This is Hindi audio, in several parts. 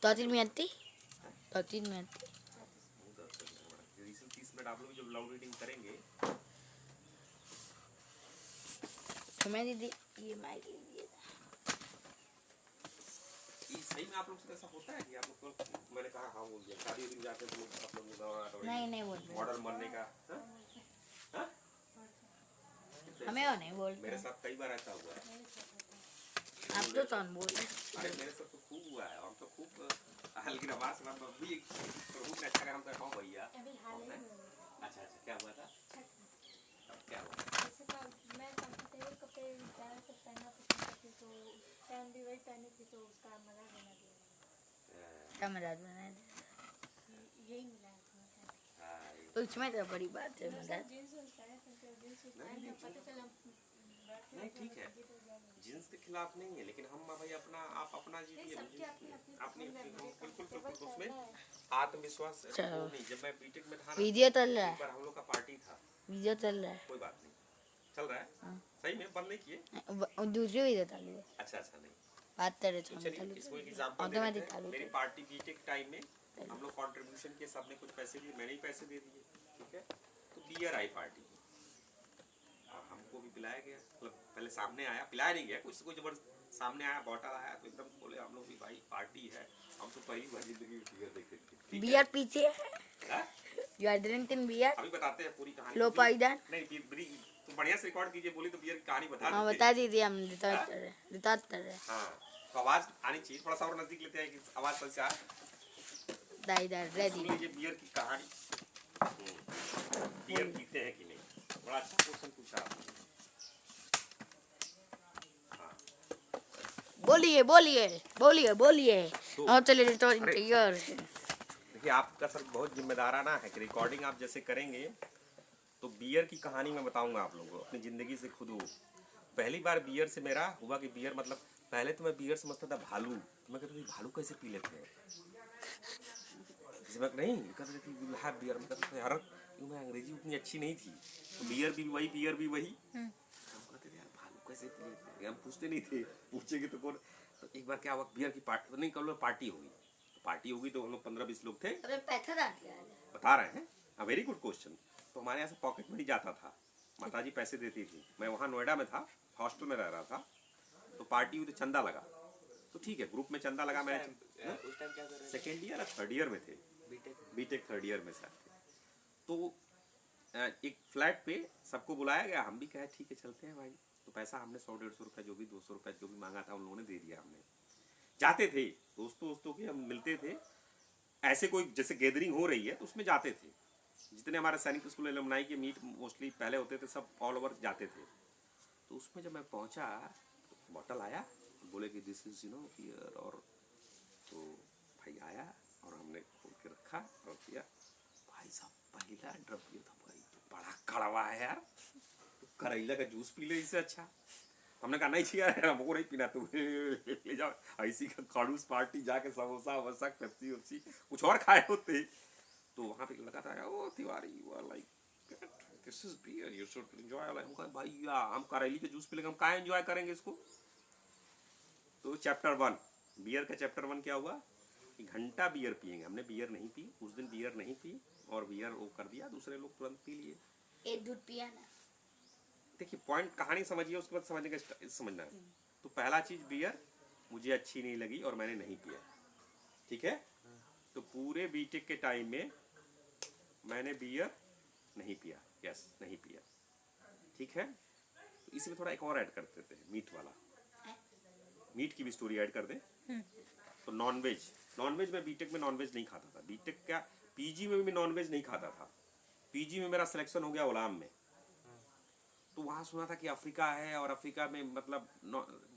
30 में आती 30 में आती 30 मिनट आप लोग जब लाउड रीडिंग करेंगे तो मैं दीदी ये माइक लीजिए। सही में आप लोग से ऐसा होता है कि आप लोग को मैंने कहा हाँ बोल दिया शादी उदी जाते तो आप लोग नहीं बोल मॉडल बनने का हमें और नहीं बोल मेरे साथ कई बार ऐसा हुआ है। आप तो कौन बोल अरे मेरे साथ तो खूब हुआ है हम तो खूब हल्की आवाज में भी प्रभु ने अच्छा काम कर भैया। अच्छा क्या हुआ था क्या हुआ मैं कंफर्टेबल कपड़े ज़्यादातर पहनना पसंद करती तो टाइम भी वही पहनी थी तो उसका मज़ा बना दिया। क्या मजाक बना दे यही मिला है तो इसमें तो बड़ी बात है मजाक। नहीं ठीक है जींस के खिलाफ नहीं है लेकिन हम भाई अपना आप अपना जीविए अपनी बिल्कुल उसमें आत्मविश्वास नहीं। जब मैं बीटेक में था वीडियो चल रहा एक बार हम लोग का पार्टी था वीडियो चल रहा है कोई बात नहीं चल रहा है सही में बंद नहीं किए दूसरी वीडियो चालू है अच्छा नहीं बात कर रहे चलिए इसको एक एग्जांपल दे देते हैं। मेरी पार्टी बीटेक टाइम में हम लोग कंट्रीब्यूशन के सबने कुछ पैसे दिए मैंने ही पैसे दे दिए ठीक है। तो बियर आई पार्टी और हमको भी पिलाया गया मतलब पहले सामने आया पिलाया नहीं गया कुछ जबरदस्त सामने आया बॉटल आया तो एकदम बोले हम लोग भी भाई पार्टी है हम तो पहली बार जिंदगी में बियर देखे थे। बियर पीछे है यू आर ड्रिंकिंग बियर अभी बताते हैं पूरी कहानी लो पाइडन नहीं तो बढ़िया से रिकॉर्ड कीजिए बोली तो बियर की कहानी बता हाँ बता दीजिए हम रिताज कर रहे हैं। हाँ तो आवाज आनी चाहिए थोड़ा सा और नजदीक लेते हैं कि आवाज सही से आए। इधर रेडी लीजिए बियर की कहानी बियर पीते हैं कि नहीं बड़ा अच्छा क्वेश्चन पूछा आपने। बोलिए और चलिए तो यार देखिए आपका सर बहुत जिम्मेदाराना है कि रिकॉर्डिंग आप जैसे करेंगे तो बियर की कहानी मैं बताऊंगा आप लोगों को अपनी ज़िंदगी से खुद हो। पहली बार बियर से मेरा हुआ कि बियर मतलब पहले तो मैं बियर समझता था भालू तो मैं कहता भालू कैसे पी लेते हैं नहीं कहते थे बियर में कहते यार मैं अंग्रेजी उतनी अच्छी नहीं थी तो बियर भी वही हम कहते थे यार भालू कैसे पी लेते हैं हम पूछते नहीं थे पूछेंगे तो कौन। तो एक बार क्या हुआ बियर की पार्टी तो नहीं कल पार्टी होगी तो हम लोग 15-20 लोग थे बता रहे हैं वेरी गुड क्वेश्चन। तो हमारे यहाँ से पॉकेट मनी जाता था माताजी पैसे देती थी मैं वहाँ नोएडा में था हॉस्टल में रह रहा था तो पार्टी हुई तो चंदा लगा तो ठीक है ग्रुप में चंदा लगा मैं सेकेंड ईयर या थर्ड ईयर में थे बीटेक थर्ड ईयर में सर थे। तो एक फ्लैट पे सबको बुलाया गया हम भी कहे ठीक है चलते हैं भाई तो पैसा हमने 100-150 रुपये जो भी 200 रुपये जो भी मांगा था उन लोगों ने दे दिया हमने जाते थे दोस्तों के हम मिलते थे ऐसे कोई जैसे गैदरिंग हो रही है तो उसमें जाते थे जितने हमारे सैनिक स्कूल एलुमनाई के मीट मोस्टली पहले होते थे सब ऑल ओवर जाते थे। तो उसमें जब मैं पहुंचा तो बॉटल आया बोले कि दिस इज बियर और तो भाई आया और हमने खोल के रखा और किया भाई साहब पहला ड्रप ये था भाई तो बड़ा कड़वा है यार तो करेला का जूस पी ले इससे अच्छा। हमने कहा नहीं चाहिए हमको नहीं पीना तुम ले जाओ ऐसी का खड़ूस पार्टी जाके समोसा वसा पेप्सी वेप्सी कुछ और खाए होते। तो वहाँ पे लगा था oh Tiwari you are like this is beer you should enjoy like हम भैया हम करेली के जूस पी लेंगे हम कहाँ एंजॉय करेंगे इसको। तो चैप्टर 1 बियर का चैप्टर 1 क्या हुआ कि घंटा बियर पियेंगे हमने बियर नहीं पी उस दिन बियर नहीं पी और बियर वो कर दिया दूसरे लोग तुरंत पी लिए एक दूध पिया ना। देखिए पॉइंट कहानी समझिए उसके बाद समझने का समझना है। तो पहला चीज बियर मुझे अच्छी नहीं लगी और मैंने नहीं पिया ठीक है। तो पूरे बीटेक के टाइम में मैंने बियर नहीं पिया यस नहीं पिया ठीक है। तो इसमें थोड़ा एक और ऐड करते थे मीट वाला मीट की भी स्टोरी ऐड कर दें तो नॉनवेज मैं बीटेक में नॉनवेज नहीं खाता था बीटेक क्या पीजी में भी नॉनवेज नहीं खाता था। पीजी में मेरा सिलेक्शन हो गया गुलाम में तो वहाँ सुना था कि अफ्रीका है और अफ्रीका में मतलब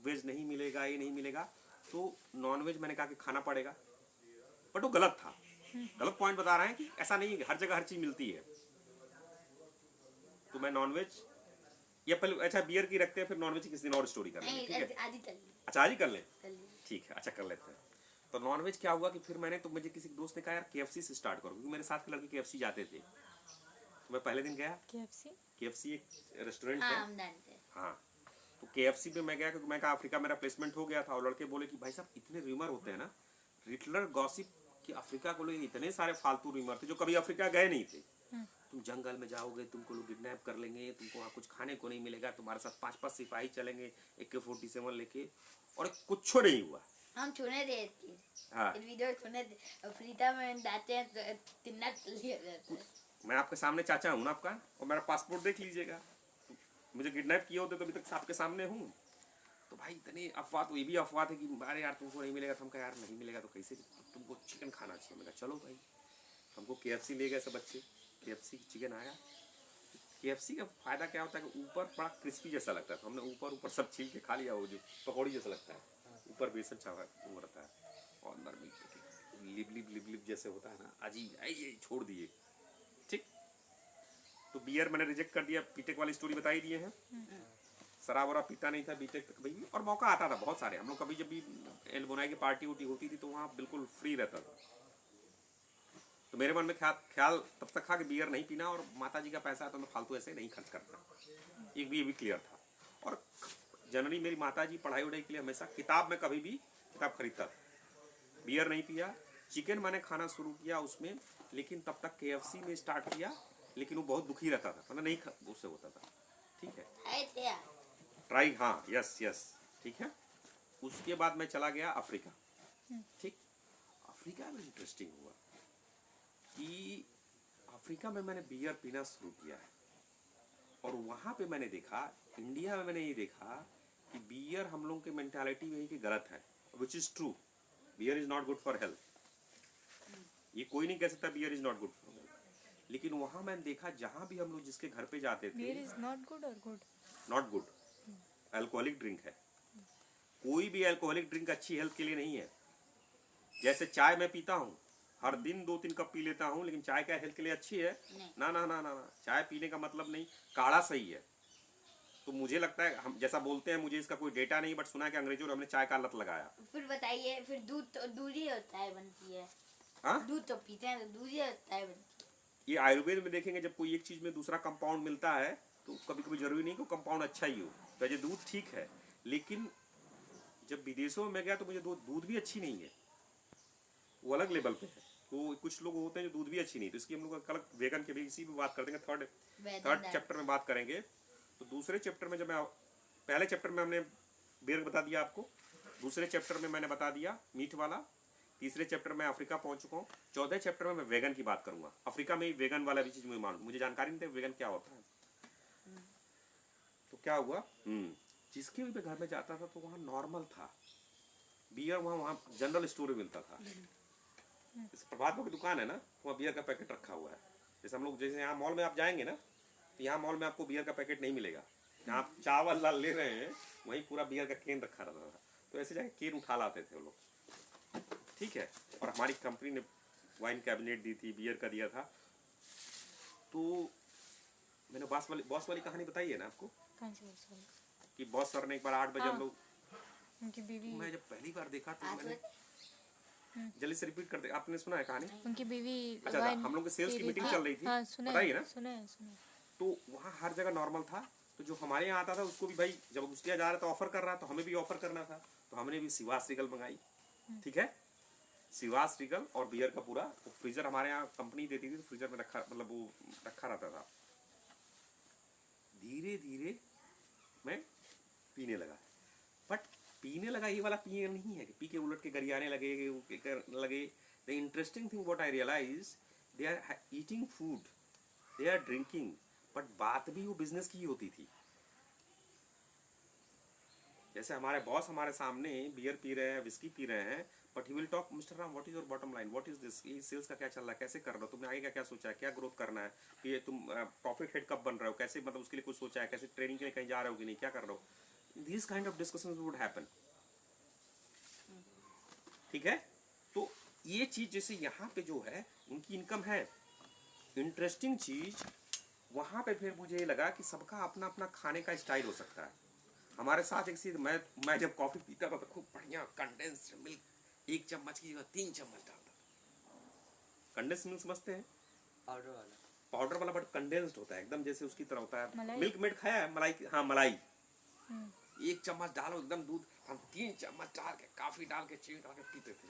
वेज नहीं मिलेगा ये नहीं मिलेगा तो नॉनवेज मैंने कहा कि खाना पड़ेगा बट वो गलत था गलत पॉइंट बता रहे हैं कि ऐसा नहीं है हर जगह हर चीज मिलती है। तो मैं नॉनवेज या पहले अच्छा बियर की रखते हैं फिर नॉनवेज की किसी दिन और स्टोरी कर लेंगे ठीक है अच्छा आज ही कर लें ठीक है अच्छा कर लेते हैं। तो नॉनवेज क्या हुआ कि फिर मैंने तो मुझे किसी दोस्त ने कहा यार केएफसी से स्टार्ट करो क्योंकि मेरे साथ के लड़के केएफसी जाते थे। तो मैं पहले दिन गया केएफसी एक रेस्टोरेंट है हाँ तो केएफसी पे मैं गया क्योंकि मैं कहा अफ्रीका मेरा प्लेसमेंट हो गया था और लड़के बोले कि भाई साहब इतने र्यूमर होते हैं ना रिटलर गॉसिप कि अफ्रीका को लोग इतने सारे फालतू रूमर थे जो कभी अफ्रीका गए नहीं थे। तुम जंगल में जाओगे, तुमको लोग किडनैप कर लेंगे, तुमको वहाँ कुछ खाने को नहीं मिलेगा, तुम्हारे साथ 5-5 सिपाही चलेंगे AK-47 लेके, और कुछ नहीं हुआ। हम छूने देते हाँ, वीडियो छूने दे अफ्रीका में जाते हैं तो तिन्ना लिया जाता है। मैं आपके सामने चाचा हूँ ना आपका, और मेरा पासपोर्ट देख लीजिएगा। मुझे किडनैप किए होते तो अभी तक आपके सामने हूँ। तो भाई इतनी अफवाह, तो ये भी अफवाह थे कि अरे यार तुमको नहीं मिलेगा। तो हम कहा यार नहीं मिलेगा तो कैसे, तुमको चिकन खाना चाहिए। मैंने कहा चलो भाई। हमको KFC ले गए सब बच्चे, KFC चिकन आया। KFC का फायदा क्या होता है कि ऊपर बड़ा क्रिस्पी जैसा लगता है, तो हमने ऊपर सब छील के खा लिया। वो जो पकौड़ी जैसा लगता है, ऊपर बेसन चावल वो रहता है, और अंदर मीट लिप जैसे होता है ना, अजीब ये छोड़ दिए। ठीक, तो बियर मैंने रिजेक्ट कर दिया। बीटेक वाली स्टोरी बता ही दिए हैं। शराब वराब पीता नहीं था बीटेक तक भाई, और मौका आता था बहुत सारे। हम लोग कभी जब भी एल्बोनाई की पार्टी उटी होती थी तो वहाँ बिल्कुल फ्री रहता था। तो मेरे मन में ख्याल तब तक था कि बियर नहीं पीना, और माता जी का पैसा है तो मैं फालतू ऐसे नहीं खर्च करता। एक भी ये भी क्लियर था। और जनरली मेरी माता जी पढ़ाई वढ़ाई के लिए हमेशा किताब में कभी भी किताब खरीदता था। बियर नहीं पिया। चिकन मैंने खाना शुरू किया उसमें, लेकिन तब तक KFC में स्टार्ट किया, लेकिन वो बहुत दुखी रहता था, मतलब नहीं उससे होता था। ठीक है, आए थे यार। ट्राई, हाँ, यस, ठीक है। उसके बाद मैं चला गया अफ्रीका। ठीक, अफ्रीका में इंटरेस्टिंग हुआ कि अफ्रीका में मैंने बियर पीना शुरू किया है, और वहाँ पे मैंने देखा, इंडिया में मैंने ये देखा कि बियर हम लोग की मेंटालिटी में कि गलत है, which is true. Beer is not good for health. ये कोई नहीं कह सकता beer is not good for health. लेकिन वहाँ मैंने देखा जहाँ भी हम लोग जिसके घर पे जाते थे, बियर इज नॉट गुड और good? Not good, alcoholic drink है। कोई भी अल्कोहलिक ड्रिंक अच्छी हेल्थ के लिए नहीं है। जैसे चाय मैं पीता हूँ, हर दिन 2-3 कप पी लेता हूँ, लेकिन चाय क्या हेल्थ के लिए अच्छी है? ना ना ना ना ना, चाय पीने का मतलब नहीं, काढ़ा सही है। तो मुझे लगता है, हम जैसा बोलते हैं, मुझे इसका कोई डेटा नहीं, बट सुना है कि अंग्रेजों ने हमने चाय का लत लगाया। फिर बताइए, फिर दूध तो दूध ही होता है बनती है। हाँ, दूध तो पीते हैं तो दूध ही होता है बनती ये आयुर्वेद में देखेंगे, जब कोई एक चीज में दूसरा कंपाउंड मिलता है तो कभी कभी जरूरी नहीं कि कंपाउंड अच्छा ही हो। तो ये दूध ठीक है, लेकिन जब विदेशों में मैं गया तो मुझे दूध भी अच्छी नहीं है, वो अलग लेवल पे है। तो कुछ लोग होते हैं जो दूध भी अच्छी नहीं, तो इसकी हम लोग कल वेगन के भी इसी पे बात कर देंगे। थर्ड चैप्टर में बात करेंगे। तो दूसरे चैप्टर में, जब मैं पहले चैप्टर में हमने बियर बता दिया आपको, दूसरे चैप्टर में मैंने बता दिया मीट वाला, तीसरे चैप्टर में अफ्रीका पहुंच चुका हूँ, चौथे चैप्टर में मैं वेगन की बात करूंगा। अफ्रीका में वेगन वाला भी चीज मुझे मालूम, मुझे जानकारी नहीं थी वेगन क्या होता है। तो क्या हुआ, जिसके भी घर में जाता था तो वहाँ नॉर्मल था बियर। वहाँ जनरल स्टोर में मिलता था। इस प्रभात की दुकान है ना, वहाँ बियर का पैकेट रखा हुआ है। जैसे हम लोग, जैसे यहाँ मॉल में आप जाएंगे ना, तो यहाँ मॉल में आपको बियर का पैकेट नहीं मिलेगा। जहाँ आप चावल लाल ले रहे हैं वहीं पूरा बियर का केन रखा रहता था। तो ऐसे जाके केन उठा लाते थे वो लोग। ठीक है, और हमारी कंपनी ने वाइन कैबिनेट दी थी, बियर का दिया था। तो मैंने बॉस वाली कहानी बताई है ना आपको, कि बॉस सर ने एक बार 8 बजे हम लोग, उनकी बीवी, मैं जब पहली बार देखा तो मैंने जल्दी से रिपीट कर दे, आपने सुना है कहानी? उनकी बीवी अच्छा, हम लोग की सेल्स की मीटिंग चल रही थी, हाँ, बताइए ना। सुना है। तो वहाँ हर जगह नॉर्मल था। तो जो हमारे यहाँ आता था उसको भी भाई, जब गुस्टिया जा रहा था ऑफर कर रहा, तो हमें भी ऑफर करना था। तो हमने भी सिवास रीगल मंगाई। ठीक है, सिवास रीगल और बियर का पूरा फ्रीजर हमारे यहाँ कंपनी देती थी, तो फ्रीजर में रखा, मतलब वो रखा रहता था। धीरे धीरे मैं पीने लगा, बट पीने लगा ये वाला पिए नहीं है कि पी के उलट के गरियाने लगे। The interesting thing what I realise, they are eating food, they are drinking, but बात भी वो बिजनेस की होती थी। जैसे हमारे बॉस हमारे सामने बियर पी रहे हैं, विस्की पी रहे हैं, but he will talk, mister Ram what is your bottom line, what is this, ये सेल्स का क्या चल रहा है, कैसे कर रहे हो, तुमने आगे का क्या सोचा है, क्या ग्रोथ करना है, ये तुम प्रॉफिट हेड कब बन रहे हो, कैसे, मतलब उसके लिए कुछ सोचा है, कैसे ट्रेनिंग के लिए कहीं जा रहे हो कि नहीं, क्या कर रहे हो। This kind of discussions would happen. ठीक है, तो ये चीज जैसे यहाँ पे जो है उनकी इनकम है, इंटरेस्टिंग चीज वहाँ पे फिर मुझे लगा कि सबका अपना अपना खाने का स्टाइल हो सकता है। हमारे साथ एक चीज, मैं जब कॉफी पीता था तो खूब बढ़िया कंडेंस्ड मिल्क 1 चम्मच की जगह 3 चम्मच डालता। कंडेंस्ड मिल्क समझते हैं? पाउडर वाला बट कंडेंस्ड होता है एकदम, जैसे उसकी तरह होता है। मिल्क मेड खाया है? मलाई, हाँ मलाई। 1 चम्मच डालो एकदम दूध, हम 3 चम्मच डाल के, काफी डाल के, चीनी डाल के पीते थे।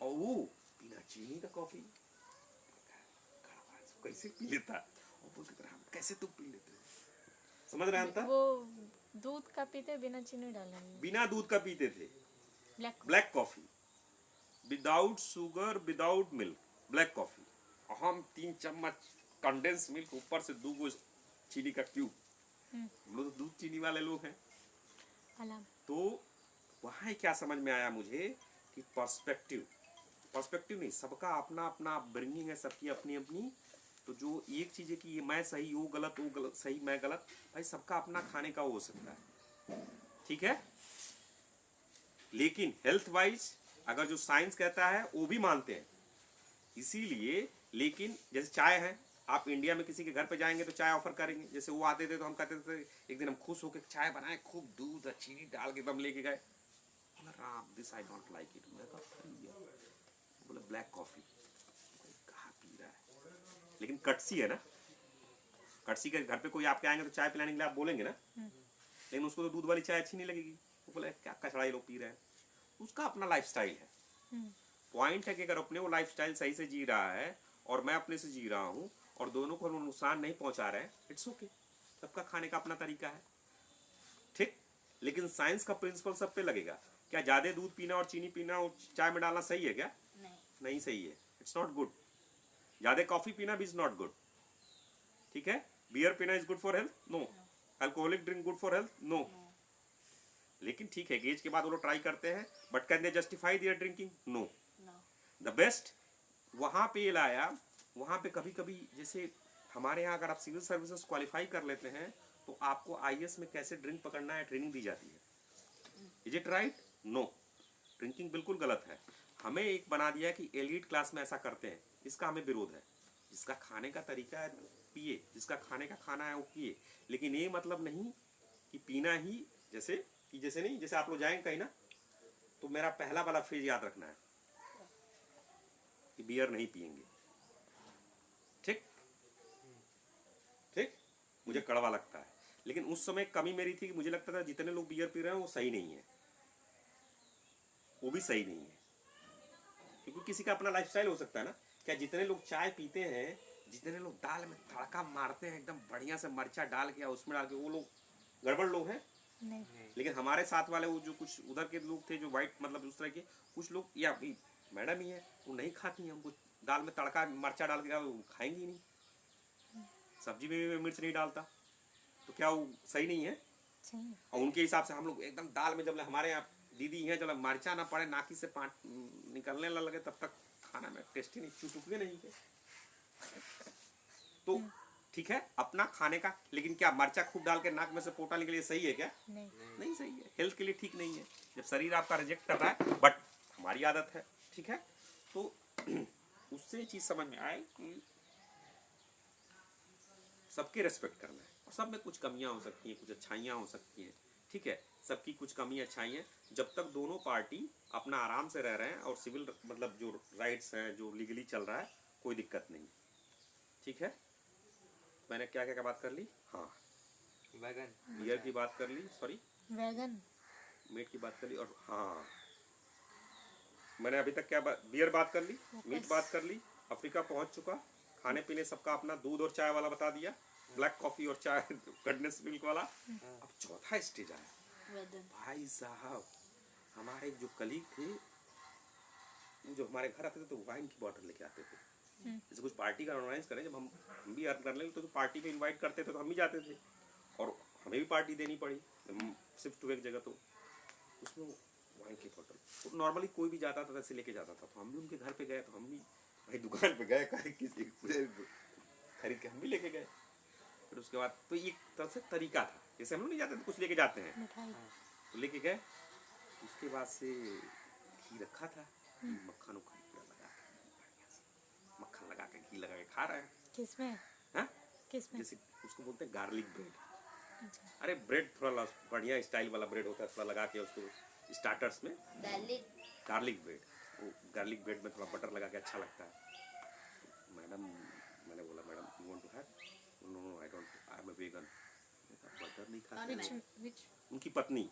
और वो बिना चीनी का कॉफी कैसे पी लेता, और बोलते थे हम कैसे तुम पी लेते हो, समझ रहे हैं अंतर? वो दूध का पीते बिना चीनी डाले, बिना दूध का पीते थे, black. Black coffee, without sugar without milk, black coffee. और हम 3 चम्मच कंडेंस मिल्क, ऊपर से 2 चीनी का क्यूब। हम लोग तो दूध चीनी वाले लोग हैं। अलाम। तो वहाँ क्या समझ में आया मुझे कि पर्सपेक्टिव नहीं, सबका अपना अपना अपब्रिंगिंग है, सबकी अपनी अपनी। तो जो एक चीज है कि ये मैं सही, वो गलत, वो गलत, सही मैं गलत, भाई सबका अपना खाने का वो हो सकता है, ठीक है। लेकिन हेल्थ वाइज अगर जो साइंस कहता है वो भी मानते हैं, इसीलिए। लेकिन जैसे चाय है, आप इंडिया में किसी के घर पे जाएंगे तो चाय ऑफर करेंगे। जैसे वो आते थे तो हम कहते थे, एक दिन हम खुश होकर चाय बनाए, खूब दूध और चीनी डाल के एकदम लेके गए। Ram this I don't like it. मैं कहा बोले ब्लैक कॉफी, कहाँ पी रहा है। लेकिन कटसी है ना, कटसी के घर पे कोई आपके आएंगे तो चाय पिलाने के लिए आप बोलेंगे ना, लेकिन उसको तो दूध वाली चाय अच्छी नहीं लगेगी। वो बोले क्या कचड़ा ये लोग पी रहे हैं। उसका अपना लाइफ स्टाइल है। पॉइंट है कि अगर अपने वो लाइफ स्टाइल सही से जी रहा है और मैं अपने से जी रहा हूँ और दोनों को नुकसान नहीं पहुंचा रहे हैं, इट्स ओके। सबका खाने का अपना तरीका है, ठीक। लेकिन साइंस का प्रिंसिपल सब पे लगेगा। क्या ज्यादा दूध पीना और चीनी पीना और चाय में डालना सही है क्या? नहीं सही है, इट्स नॉट गुड। ज्यादा कॉफी पीना भी इज नॉट गुड, ठीक है। बियर पीना is good for health? No. Alcoholic drink good for health? No. लेकिन ठीक है, एज के बाद वो लोग ट्राई करते हैं, but can they justify their drinking? No. The best वहां पे लाया, वहां पे कभी कभी जैसे हमारे यहाँ अगर आप सिविल सर्विसेज क्वालिफाई कर लेते हैं तो आपको आईएएस में कैसे ड्रिंक पकड़ना है ट्रेनिंग दी जाती है। Is it right? No. Drinking बिल्कुल गलत है। हमें एक बना दिया कि एलीट क्लास में ऐसा करते हैं, इसका हमें विरोध है। जिसका खाने का तरीका है पिए, जिसका खाने का खाना है वो पिए, लेकिन ये मतलब नहीं कि पीना ही जैसे नहीं, जैसे आप लोग जाएंगे कहीं ना, तो मेरा पहला वाला फ्रेज याद रखना है कि बियर नहीं पिएंगे, ठीक ठीक। मुझे कड़वा लगता है, लेकिन उस समय कमी मेरी थी कि मुझे लगता था जितने लोग बियर पी रहे हैं वो सही नहीं है, वो भी सही नहीं है, क्योंकि किसी का अपना लाइफस्टाइल हो सकता है ना। क्या जितने लोग चाय पीते हैं, जितने लोग दाल में तड़का मारते हैं एकदम बढ़िया से मर्चा डाल के या उसमें डाल के, वो लोग गड़बड़ लोग हैं? नहीं। लेकिन हमारे साथ वाले वो जो कुछ उधर के लोग थे जो वाइट मतलब उस तरह के कुछ लोग, या मैडम ही है, वो नहीं खाती हैं, हमको दाल में तड़का मर्चा डाल के खाएंगी ही नहीं, सब्जी में भी मिर्च नहीं डालता, तो क्या वो सही नहीं है? सही। और उनके हिसाब से हम लोग एकदम दाल में, जब हमारे यहाँ दीदी हैं, जब मर्चा ना पड़े नाकी से निकलने लगे तब तक खाना में टेस्टी नहीं, चुटुकने नहीं थे। तो ठीक है अपना खाने का, लेकिन क्या मर्चा खूब डाल के नाक में से पोटा निकले सही है क्या? नहीं सही है, हेल्थ के लिए ठीक नहीं है। जब शरीर आपका रिजेक्ट कर रहा है, बट हमारी आदत है, ठीक है। तो उससे चीज समझ में आए कि सबके रेस्पेक्ट करना है, और सब में कुछ कमियां हो सकती हैं, कुछ अच्छाइयां हो सकती हैं, ठीक है। सबकी कुछ कमी अच्छाई है, जब तक दोनों पार्टी अपना आराम से रह रहे हैं और सिविल मतलब जो राइट्स हैं जो लीगली चल रहा है, कोई दिक्कत नहीं, ठीक है। मैंने क्या क्या बात कर ली? हाँ, वैगन बियर की बात कर ली, सॉरी वैगन। मीट की बात कर ली, और हाँ मैंने अभी तक क्या बियर बात कर ली, मीट बात कर ली, अफ्रीका पहुंच चुका, खाने पीने सबका अपना, दूध और चाय वाला बता दिया, ब्लैक कॉफी और चाय कंडेंस मिल्क वाला। अब चौथा स्टेज आया, भाई साहब हमारे जो कलीग थे वो जो हमारे घर आते थे तो वाइन की बॉटल लेके आते थे। जैसे कुछ पार्टी का ऑर्गेनाइज करें, जब हम भी अर्न कर ले तो पार्टी पे इनवाइट करते थे तो हम भी जाते थे, और हमें भी पार्टी देनी पड़ी शिफ्ट हुए एक जगह, तो उसमें वाइन की बॉटल तो नॉर्मली कोई भी जाता था ऐसे लेके जाता था, तो हम भी उनके घर पे गए, तो हम भी भाई दुकान पे गए, खरीद के हम भी लेके गए। फिर उसके बाद तो एक तरह से तरीका था, जैसे हम लोग नहीं जाते तो कुछ लेके जाते हैं, मिठाई। तो लेके गए। उसके बाद से घी रखा था, मक्खन उखन पूरा लगा के, मक्खन लगा के घी लगा के खा रहे हैं। किसमें? हाँ? किसमें? जैसे उसको बोलते हैं गार्लिक ब्रेड। अच्छा। अरे ब्रेड थोड़ा बढ़िया स्टाइल वाला ब्रेड होता है, थोड़ा लगा के उसको स्टार्टर्स में गार्लिक ब्रेड, वो गार्लिक ब्रेड में थोड़ा बटर लगा के अच्छा लगता है। तो मैंने बोला madam you want to have? No I don't, I am a vegan. Butter नहीं खाते हैं। Which? उनकी पत्नी,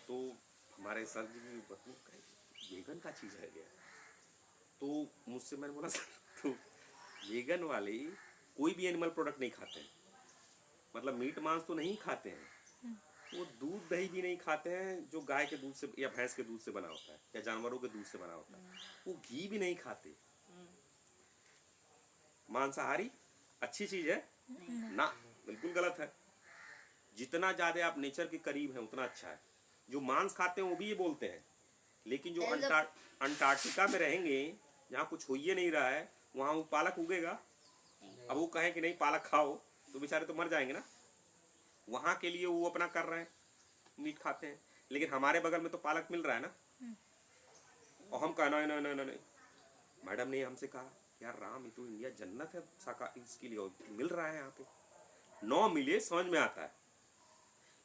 तो हमारे सर जी की पत्नी वेगन का चीज़ है क्या? तो मुझसे मैंने बोला सर तो वेगन वाले कोई भी एनिमल प्रोडक्ट नहीं खाते हैं, मतलब मीट मांस तो नहीं खाते हैं, वो दूध दही भी नहीं खाते हैं जो गाय के दूध से या भैंस के दूध से बना होता है या जानवरों के दूध से बना होता है, वो घी भी नहीं खाते। मांसाहारी अच्छी चीज है ना, बिल्कुल गलत है। जितना ज्यादा आप नेचर के करीब हैं उतना अच्छा है। जो मांस खाते हैं वो भी ये बोलते हैं, लेकिन जो अंटार्कटिका में रहेंगे जहाँ कुछ हो ही नहीं रहा है वहाँ वो पालक उगेगा। अब वो कहें कि नहीं पालक खाओ तो बेचारे तो मर जाएंगे ना। वहाँ के लिए वो अपना कर रहे हैं, मीट खाते हैं, लेकिन हमारे बगल में तो पालक मिल रहा है ना। और हम कहना नहीं नहीं नहीं, मैडम ने हमसे कहा यार राम ये तो इंडिया जन्नत है शाका इसके लिए, मिल रहा है यहाँ पे। 9 मिले समझ में आता है,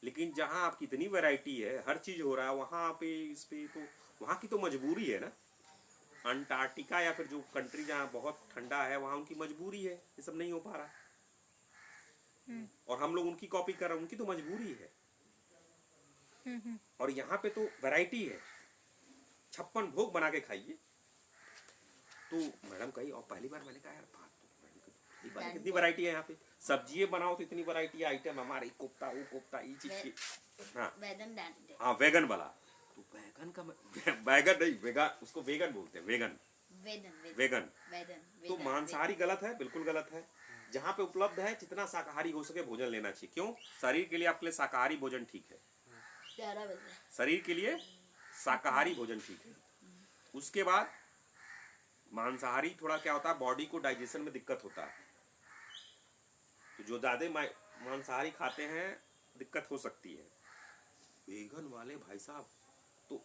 लेकिन जहाँ आपकी इतनी वैरायटी है, हर चीज हो रहा है वहाँ पे इस पे, तो वहाँ की तो मजबूरी है ना। अंटार्कटिका या फिर जो कंट्री जहाँ बहुत ठंडा है वहाँ उनकी मजबूरी है, ये सब नहीं हो पा रहा। और हम लोग उनकी कॉपी कर रहे हैं, उनकी तो मजबूरी है। और यहाँ पे तो वैरायटी है, 56 भोग बना के खाइए। तो मैडम कही, और पहली बार मैंने कहा यार बात तो कितनी वैरायटी है यहाँ पे, सब्जियां बनाओ तो इतनी वैरायटी आइटम हमारे, कोफ्ता वो कोफ्ता ये चीज की। हाँ हाँ वेगन वाला, तो वेगन का बैगन नहीं वेगा, उसको वेगन बोलते हैं, वेगन वेगन। तो मांसाहारी गलत है, बिल्कुल गलत है। जहाँ पे उपलब्ध है जितना शाकाहारी हो सके भोजन लेना चाहिए। क्यों? शरीर के लिए आपके लिए शाकाहारी भोजन ठीक है, शरीर के लिए शाकाहारी भोजन ठीक है। उसके बाद मांसाहारी थोड़ा क्या होता है, बॉडी को डाइजेशन में दिक्कत होता है। तो जो ज्यादा मांसाहारी खाते हैं दिक्कत हो सकती है। वेगन वाले भाई साहब तो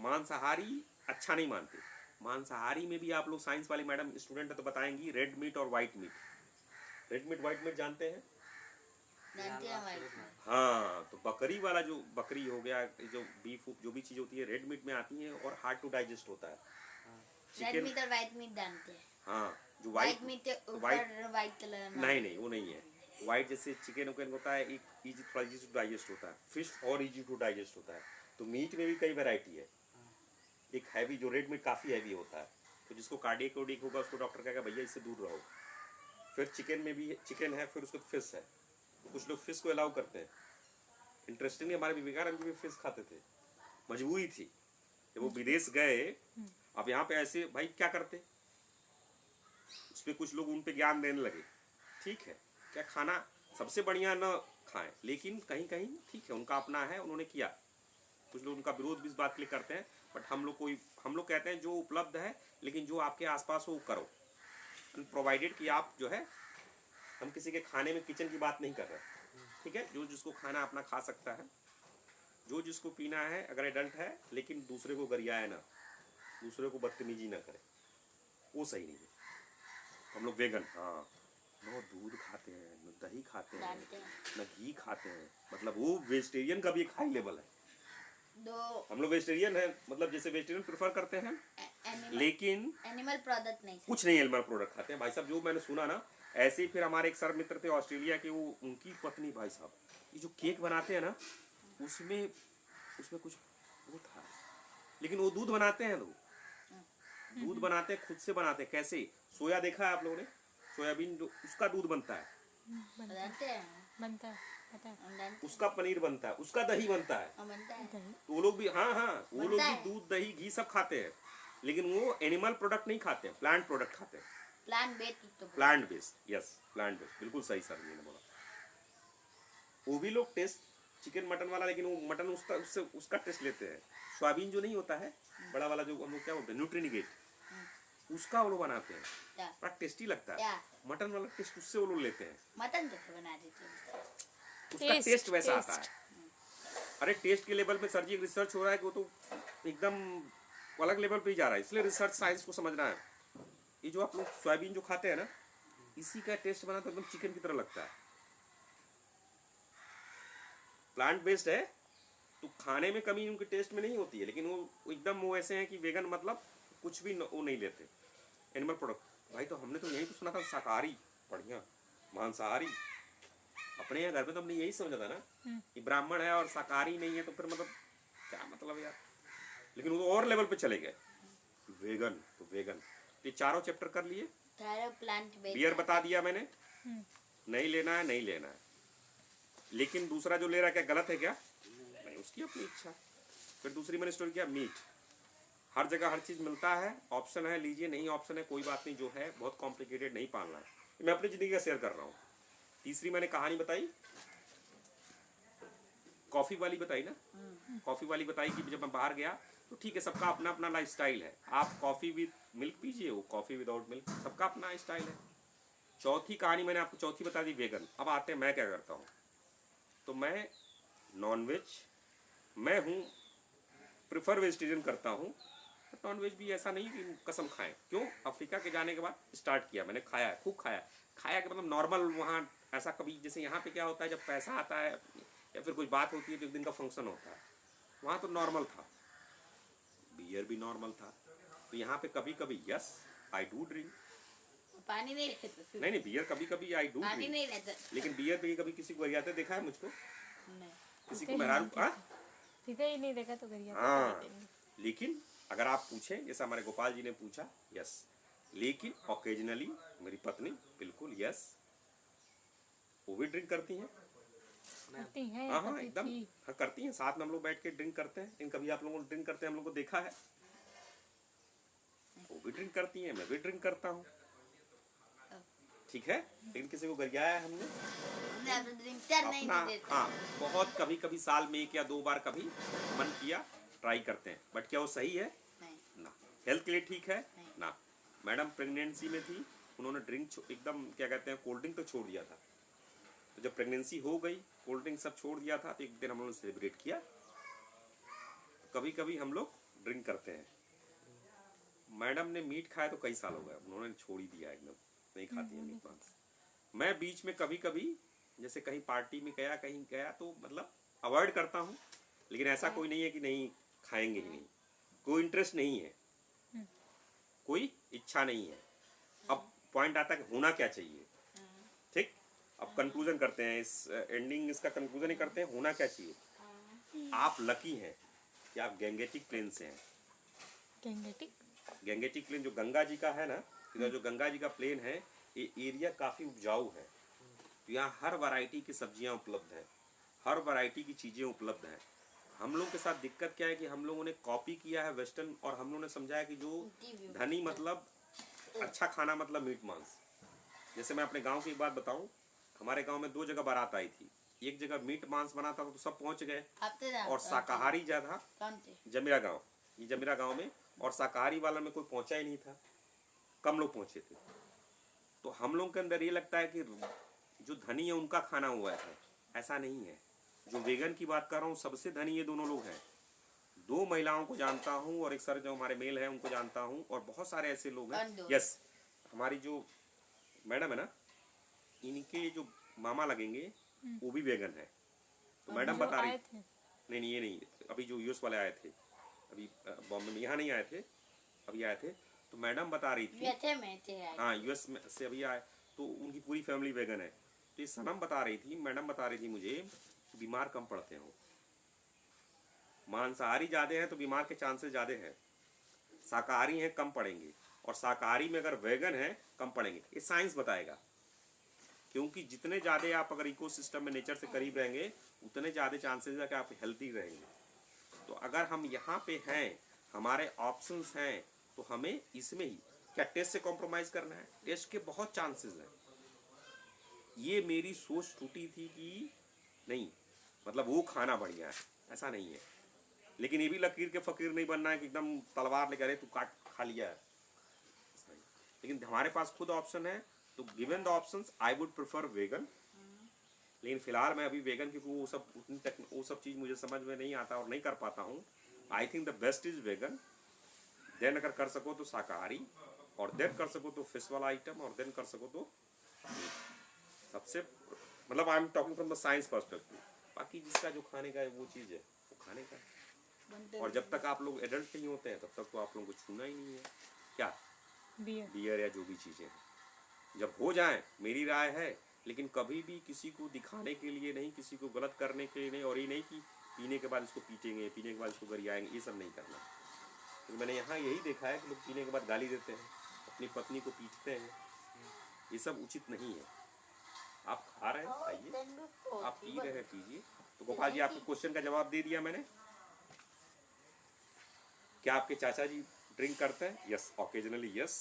मांसाहारी अच्छा नहीं मानते। मांसाहारी में भी आप लोग साइंस वाली मैडम स्टूडेंट है तो बताएंगी, रेड मीट और white meat. Red meat white meat जानते हैं? हाँ, तो बकरी वाला जो बकरी हो गया, जो बीफ जो भी चीज होती है रेड मीट में आती है और हार्ड टू डाइजेस्ट होता है। रेड मीट और व्हाइट मीट जानते हैं? हाँ, जो व्हाइट मीट ऊपर व्हाइट कलर में। नहीं वो नहीं है। व्हाइट जैसे चिकन उकन होता है, एक इजी थोड़ा इजी टू डाइजेस्ट होता है। फिश और इजी टू डाइजेस्ट होता है। तो मीट में भी कई वैरायटी है। एक हैवी जो रेड मीट काफी हैवी होता है, तो जिसको कार्डियक वोडिक होगा उसको डॉक्टर कहेगा भैया इससे दूर रहो। फिर चिकन में भी चिकन है, फिर उसको फिश है। कुछ लोग फिश को अलाउ करते हैं। इंटरेस्टिंगली हमारे विवेकानंद जी भी फिश खाते थे, मजबूरी थी। जब वो विदेश गए, अब यहाँ पे ऐसे भाई क्या करते, उस पर कुछ लोग उन पे ज्ञान देने लगे। ठीक है, क्या खाना सबसे बढ़िया न खाएं, लेकिन कहीं कहीं ठीक है उनका अपना है, उन्होंने किया। कुछ लोग उनका विरोध भी इस बात के लिए करते हैं, बट हम लोग कहते हैं जो उपलब्ध है, लेकिन जो आपके आसपास हो वो करो, प्रोवाइडेड कि आप जो है, हम किसी के खाने में किचन की बात नहीं कर रहे, ठीक है। जो जिसको खाना अपना खा सकता है, जो जिसको पीना है, अगर एडल्ट है, लेकिन दूसरे को गरियाए ना, दूसरे को बदतमीजी ना करे, वो सही नहीं है। हम लोग वेगन, हाँ, न दूध खाते हैं, न दही खाते हैं, न घी खाते हैं, मतलब वो वेजिटेरियन का भी एक हाई लेवल है। हम लोग वेजिटेरियन है, मतलब जैसे वेजिटेरियन प्रेफर करते हैं, लेकिन एनिमल प्रोडक्ट नहीं, कुछ नहीं एनिमल प्रोडक्ट खाते हैं भाई साहब। जो मैंने सुना ना, ऐसे ही फिर हमारे एक सर मित्र थे ऑस्ट्रेलिया के, वो उनकी पत्नी भाई साहब ये जो केक बनाते हैं ना, उसमें कुछ वो था, लेकिन वो दूध बनाते हैं, लोग दूध बनाते हैं, खुद से बनाते हैं। कैसे? सोया देखा है आप लोगों ने? सोयाबीन जो उसका दूध बनता है, बनता है पता है। उसका पनीर बनता है, उसका दही बनता है। तो वो लोग भी वो लोग भी दूध दही घी सब खाते हैं, लेकिन वो एनिमल प्रोडक्ट नहीं खाते हैं, प्लांट प्रोडक्ट खाते हैं। Plant based, yes, plant based, बिल्कुल सही सर ने बोला। वो भी लोग टेस्ट चिकन मटन वाला, लेकिन वो मटन उसका टेस्ट लेते हैं। सोयाबीन जो नहीं होता है बड़ा वाला, जो हम लोग क्या बोलते हैं, न्यूट्रीनिगेट, उसका वो लोग बनाते हैं, बड़ा टेस्टी लगता है। मटन वाला टेस्ट उससे वो लोग लेते हैं, मटन तो बना देते हैं, उसका टेस्ट वैसा आता है। अरे टेस्ट के लेवल पे सर जी रिसर्च हो रहा है कि वो तो एकदम अलग लेवल पे ही जा रहा है, इसलिए रिसर्च साइंस को समझना है। ये जो आप लोग सोयाबीन जो खाते हैं ना, इसी का टेस्ट बना तो एकदम चिकन की तरह लगता है। प्लांट बेस्ड है तो खाने में कमी उनके टेस्ट में नहीं होती है, लेकिन वो एकदम वो ऐसे हैं कि वेगन मतलब कुछ भी वो नहीं लेते एनिमल प्रोडक्ट। भाई तो हमने तो यही तो सुना था शाकाहारी बढ़िया, मांसाहारी। अपने यहाँ घर में तो हमने यही समझा था ना कि ब्राह्मण है और शाकाहारी नहीं है, तो फिर मतलब क्या मतलब यार। लेकिन वो और लेवल पे चले गए, वेगन तो वेगन। ये चारों चैप्टर कर लिए। थायरो प्लांट बेस्ड बियर बता दिया मैंने, नहीं लेना है, नहीं लेना है। लेकिन दूसरा जो ले रहा है क्या गलत है क्या? नहीं, उसकी अपनी इच्छा। फिर दूसरी मैंने स्टोरी किया मीट, हर जगह हर चीज़ मिलता है, ऑप्शन है लीजिए, नहीं ऑप्शन है कोई बात नहीं, जो है बहुत कॉम्प्लिकेटेड नहीं पालना है। मैं अपनी ज़िंदगी का शेयर कर रहा हूँ। तीसरी मैंने कहानी बताई, कॉफ़ी वाली बताई ना, कॉफ़ी वाली बताई कि जब मैं बाहर गया तो ठीक है, सबका अपना अपना लाइफ स्टाइल है। आप कॉफ़ी विद मिल्क पीजिए, वो कॉफ़ी विदाउट मिल्क, सबका अपना स्टाइल है। चौथी कहानी मैंने आपको चौथी बता दी, वेगन। अब आते हैं मैं क्या करता हूँ। तो मैं नॉनवेज, मैं हूँ प्रेफर वेजिटेरियन करता हूँ। नॉनवेज भी ऐसा नहीं कि कसम खाएं, क्यों? अफ्रीका के जाने के बाद स्टार्ट किया मैंने, खाया है, खूब खाया। खाया कि मतलब नॉर्मल, वहाँ ऐसा कभी, जैसे यहाँ पे क्या होता है जब पैसा आता है या फिर कोई बात होती है तो एक दिन का फंक्शन होता है, वहाँ तो नॉर्मल था, बियर भी नॉर्मल था। तो यहाँ पे कभी कभी यस आई डू ड्रिंक, पानी नहीं रहता। नहीं बियर कभी कभी आई डू पानी ड्रिंक, नहीं रहता। लेकिन बियर पे कभी किसी को गरियाते देखा है मुझको? नहीं। किसी को मेहरारू? सीधे ही नहीं देखा तो करिए। हाँ, लेकिन अगर आप पूछें, जैसा हमारे गोपाल जी ने पूछा, यस। लेकिन ओकेजनली मेरी पत्नी बिल्कुल यस, वो भी ड्रिंक करती हैं। करती हैं, हाँ हाँ करती एकदम, थी। हाँ करती हैं, साथ में हम लोग बैठ के ड्रिंक करते हैं। लेकिन कभी आप लोगों को ड्रिंक करते हैं, हम लोग को देखा है, वो भी ड्रिंक करती हैं, मैं भी ड्रिंक करता हूँ, ठीक है। लेकिन किसी को गरियाया है हमने ड्रिंकर नहीं अपना, देता। हाँ बहुत कभी कभी साल में 1 या 2 बार कभी मन किया, ट्राई करते हैं। बट क्या वो सही है? नहीं। ना। हेल्थ के लिए ठीक है नहीं। ना। मैडम प्रेगनेंसी में थी, उन्होंने ड्रिंक एकदम क्या कहते हैं, कोल्ड ड्रिंक तो छोड़ दिया था। तो जब प्रेगनेंसी हो गई, कोल्ड ड्रिंक सब छोड़ दिया था, तो एक दिन हम लोगों ने सेलिब्रेट किया। कभी कभी हम लोग ड्रिंक करते हैं। मैडम ने मीट खाया तो कई साल हो गए, उन्होंने छोड़ ही दिया, एकदम नहीं खाती है मीट मांस। मैं बीच में कभी कभी जैसे कहीं पार्टी में गया, कहीं गया, तो मतलब अवॉइड करता हूँ। लेकिन ऐसा कोई नहीं है कि नहीं खाएंगे ही नहीं, कोई इंटरेस्ट नहीं है, कोई इच्छा नहीं है। अब पॉइंट आता है कि होना क्या चाहिए, ठीक। अब कंक्लूजन करते हैं, इस एंडिंग इसका कंक्लूजन ही करते हैं, होना क्या चाहिए। आप लकी हैं कि आप गैंगेटिक प्लेन से हैं। गैंगेटिक प्लेन जो गंगा जी का है ना, इधर जो गंगा जी का प्लेन है, ये एरिया काफ़ी उपजाऊ है। तो यहाँ हर वैरायटी की सब्जियाँ उपलब्ध हैं, हर वैरायटी की चीज़ें उपलब्ध हैं। हम लोग के साथ दिक्कत क्या है कि हम लोगों ने कॉपी किया है वेस्टर्न, और हम लोगों ने समझा है कि जो धनी मतलब अच्छा खाना मतलब मीट मांस। जैसे मैं अपने गांव की एक बात बताऊं, हमारे गांव में 2 जगह बारात आई थी। एक जगह मीट मांस बना था तो सब पहुंच गए, और शाकाहारी ज्यादा जमीरा गांव, ये जमीरा गांव में, और शाकाहारी वाला में कोई पहुंचा ही नहीं था, कम लोग पहुंचे थे। तो हम लोग के अंदर ये लगता है कि जो धनी है उनका खाना हुआ है, ऐसा नहीं है। जो वेगन की बात कर रहा हूँ, सबसे धनी ये दोनों लोग हैं। 2 महिलाओं को जानता हूँ, और एक सर जो हमारे मेल हैं उनको जानता हूँ, और बहुत सारे ऐसे लोग हैं। यस, हमारी जो मैडम है ना, इनके जो मामा लगेंगे वो भी वेगन है। तो मैडम बता रही, नहीं ये नहीं, अभी जो यूएस वाले आए थे, अभी बॉम्बे में, यहाँ नहीं आए थे, अभी आए थे। तो मैडम बता रही थी, हाँ यूएस में से अभी आए, तो उनकी पूरी फैमिली वेगन है। तो ये सनम बता रही थी, मैडम बता रही थी मुझे, बीमार कम पड़ते हो। मांसाहारी ज़्यादा हैं तो बीमार के चांसेस ज़्यादा हैं, शाकाहारी हैं कम पड़ेंगे, और शाकाहारी में अगर वेगन है कम पड़ेंगे। ये साइंस बताएगा, क्योंकि जितने ज़्यादा आप अगर इकोसिस्टम में नेचर से करीब रहेंगे, उतने ज़्यादा चांसेस है कि आप हेल्दी रहेंगे। तो अगर हम यहाँ पे हैं, हमारे ऑप्शंस हैं, तो हमें इसमें ही क्या टेस्ट से कॉम्प्रोमाइज़ करना है? टेस्ट के बहुत चांसेस हैं। ये मेरी सोच टूटी थी कि नहीं मतलब वो खाना बढ़िया है, ऐसा नहीं है। लेकिन ये भी लकीर के फ़कीर नहीं बनना है कि एकदम तलवार लेकर अरे तू काट खा लिया है, लेकिन हमारे पास खुद ऑप्शन है। तो given the options I would prefer vegan. लेकिन फिलहाल मैं अभी वेगन की वो सब चीज़ मुझे समझ में नहीं आता और नहीं कर पाता हूँ। I think the best is vegan, then अगर कर सको तो शाकाहारी, और देन कर सको तो फिश वाला आइटम, और देन कर सको तो सबसे मतलब I am talking from the science perspective. बाकी जिसका जो खाने का है वो चीज़ है वो खाने का है। और जब तक आप लोग एडल्ट नहीं होते हैं तब तक तो आप लोगों को छूना ही नहीं है क्या, बियर या जो भी चीज़ें हैं। जब हो जाए, मेरी राय है, लेकिन कभी भी किसी को दिखाने के लिए नहीं, किसी को गलत करने के लिए नहीं, और ये नहीं कि पीने के बाद इसको पीटेंगे, पीने के बाद इसको गरियाएंगे, ये सब नहीं करना। तो मैंने यहाँ यही देखा है कि लोग पीने के बाद गाली देते हैं, अपनी पत्नी को पीटते हैं, ये सब उचित नहीं है। आप खा रहे हैं खाइए, आप पी रहे हैं पीजिए। तो गोपाल जी आपके क्वेश्चन का जवाब दे दिया मैंने। क्या आपके चाचा जी ड्रिंक करते हैं? Yes, occasionally yes.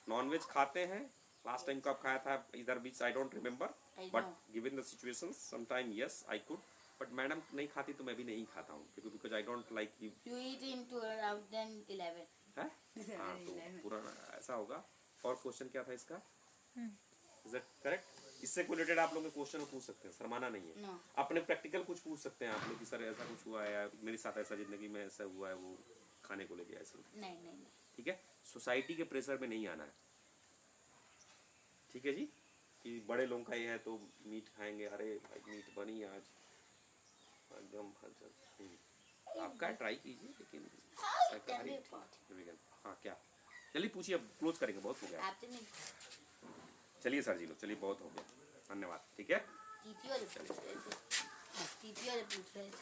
नॉनवेज खाते हैं? लास्ट टाइम कब खाया था इधर बीच, I don't remember, but given the situations some time yes I could. But madam नहीं खाती तो मैं भी नहीं खाता हूँ, क्योंकि because I don't like you. You eat in 2011. है हाँ, तो पुराना ऐसा होगा। और क्वेश्चन क्या था इसका? Is that correct? इससे रिलेटेड आप लोग क्वेश्चन पूछ सकते हैं, शर्माना नहीं है। No. अपने प्रैक्टिकल कुछ पूछ सकते हैं आप लोग कि सर ऐसा कुछ हुआ है या मेरे साथ ऐसा जिंदगी में ऐसा हुआ है, वो खाने को लेके ऐसा। नहीं। ठीक है, सोसाइटी के प्रेशर में नहीं आना है। ठीक है जी, कि बड़े लोग खाए हैं तो मीट खाएंगे, अरे भाई मीट बनी आज एकदम। आप क्या ट्राई कीजिए, लेकिन शाकाहारी। हाँ क्या, जल्दी पूछिए, अब क्लोज करेंगे, बहुत हो गया। आपसे नहीं चलिए सर जी लोग, चलिए बहुत हो गया, धन्यवाद। ठीक है, टीटी वाले पूछ रहे थे। टीटी वाले पूछ रहे थे।